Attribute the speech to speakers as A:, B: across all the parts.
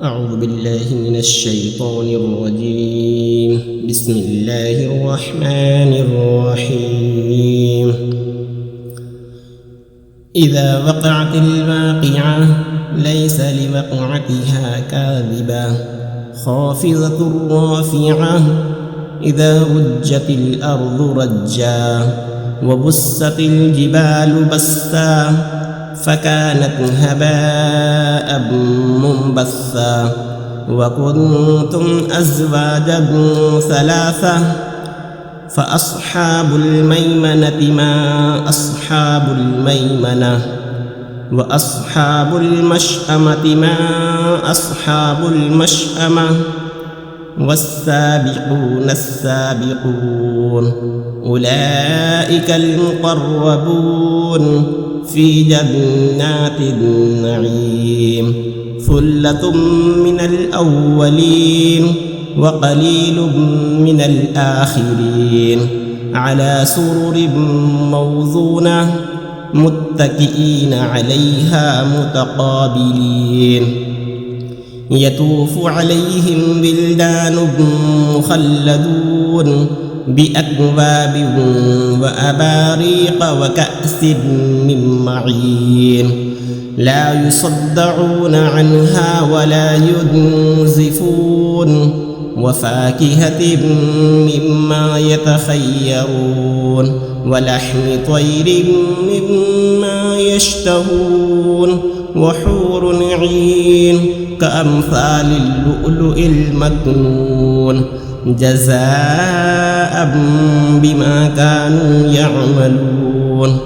A: أعوذ بالله من الشيطان الرجيم. بسم الله الرحمن الرحيم. إذا وقعت الواقعة ليس لوقعتها كاذبة خافضة رافعة إذا رجت الأرض رجا وبست الجبال بسا فكانت هباء منبثا وكنتم أزواجا ثلاثة فأصحاب الميمنة ما أصحاب الميمنة وأصحاب المشأمة ما أصحاب المشأمة والسابقون السابقون أولئك المقربون في جنات النعيم ثلة من الأولين وقليل من الآخرين على سرر موضونة متكئين عليها متقابلين يطوف عليهم بلدان مخلدون بأكواب وأباريق وكأس من معين لا يصدعون عنها ولا ينزفون وفاكهة مما يتخيرون ولحم طير مما يشتهون وحور عين كأمثال اللؤلؤ المكنون جزاء بما كانوا يعملون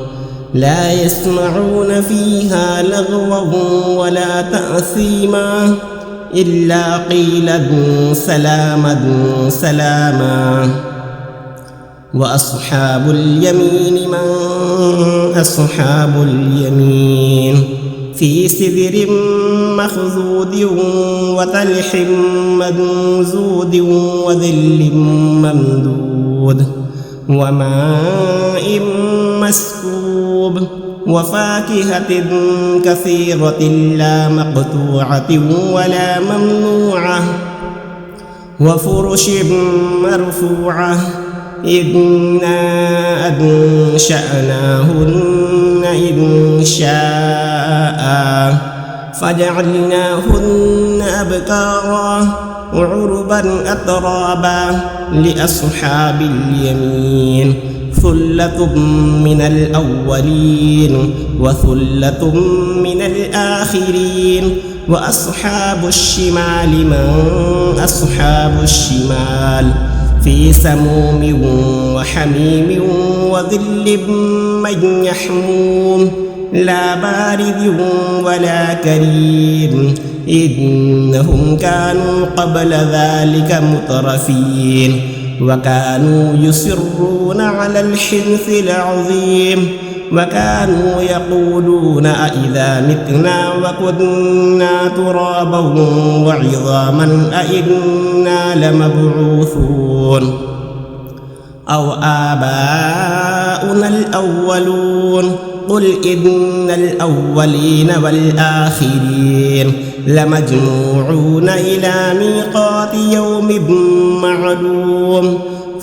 A: لا يسمعون فيها لغوا ولا تأثيما إلا قيلا سلاما سلاما وأصحاب اليمين من أصحاب اليمين في سدر مخضود وطلح منضود وظل ممدود وماء مسكوب وفاكهة كثيرة لا مقطوعة ولا ممنوعة وفرش مرفوعة إنا أنشأناهن إنشاء فجعلناهن أبكارا عربا أترابا لأصحاب اليمين ثلة من الأولين وثلة من الآخرين وأصحاب الشمال من أصحاب الشمال في سموم وحميم وظل من يحموم لا بارد ولا كريم إنهم كانوا قبل ذلك مترفين وكانوا يصرون على الحنث العظيم وكانوا يقولون أإذا متنا وكنا ترابا وعظاما أإنا لمبعوثون أو آباؤنا الأولون قل إن الأولين والآخرين لمجموعون إلى ميقات يوم معلوم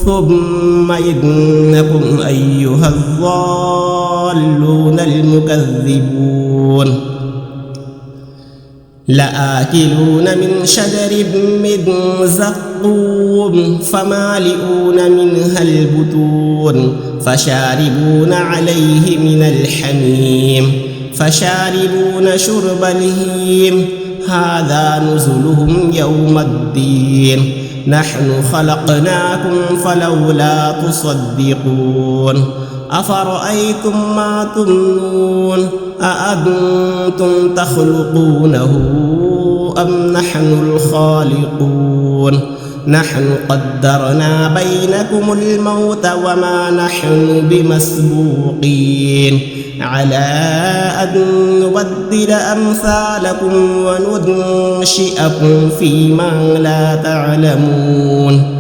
A: ثم إنكم أيها الضالون المكذبون لآكلون من شجر من زقوم فمالئون منها البطون فشاربون عليه من الحميم فشاربون شرب الهيم هذا نزلهم يوم الدين نحن خلقناكم فلولا تصدقون أفرأيتم ما تمنون أأنتم تخلقونه أم نحن الخالقون نحن قدرنا بينكم الموت وما نحن بمسبوقين على أن نبدل أمثالكم وننشئكم فيما لا تعلمون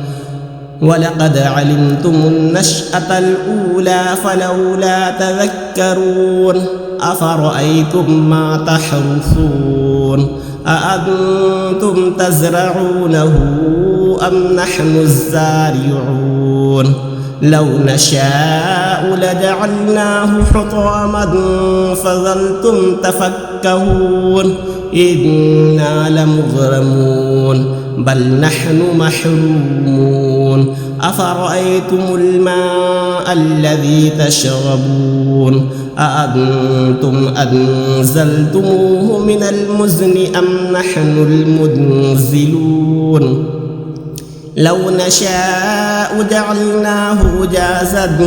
A: ولقد علمتم النشأة الأولى فلولا تذكرون أفرأيتم ما تحرثون أأنتم تزرعونه أم نحن الزارعون لو نشاء لجعلناه حطاما فظلتم تفكهون إنا لمغرمون بل نحن محرومون أفرأيتم الماء الذي تشربون أأنتم أنزلتموه من المزن أم نحن المنزلون لو نشاء جعلناه جازا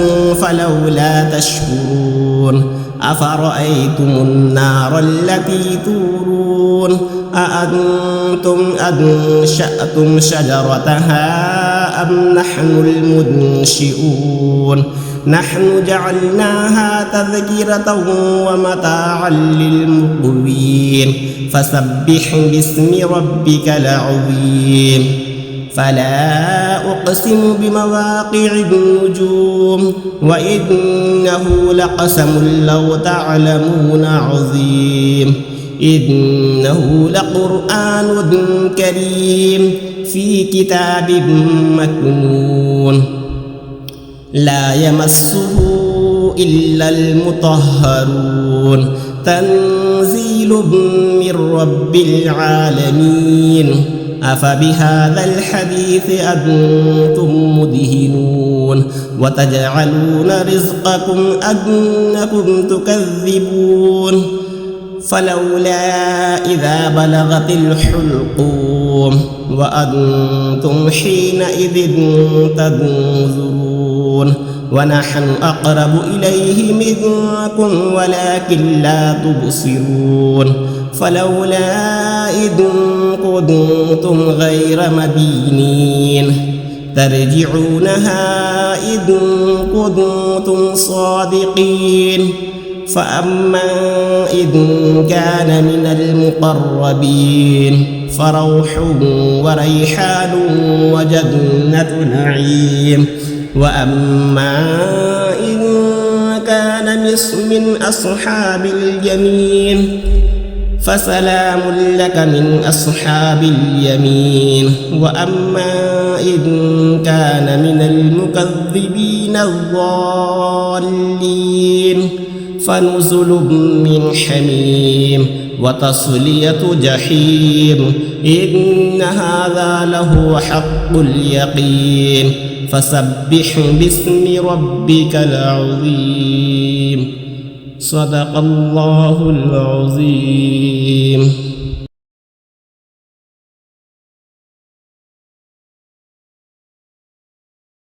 A: فلولا تشكرون أفرأيتم النار التي تورون أأنتم أنشأتم شجرتها أم نحن المنشئون نحن جعلناها تذكرة ومتاعا للمقوين فسبح باسم ربك العظيم فلا أقسم بمواقع النجوم وإنه لقسم لو تعلمون عظيم إنه لقرآن كريم في كتاب مكنون لا يمسه إلا المطهرون تنزيل من رب العالمين أفبهذا الحديث أنتم مدهنون وتجعلون رزقكم أنكم تكذبون فلولا إذا بلغت الحلقوم وأنتم حينئذ تنظرون ونحن أقرب إليه منكم ولكن لا تبصرون فلولا إذ كنتم غير مدينين ترجعونها إذ كنتم صادقين فأما إذ كان من المقربين فروح وريحان وجنة نعيم وأما إن كان من أصحاب اليمين فسلام لك من أصحاب اليمين وأما إن كان من المكذبين الضالين فنزل من حميم وتصلية جحيم إن هذا لهو حق اليقين فسبح باسم ربك العظيم صدق الله العظيم.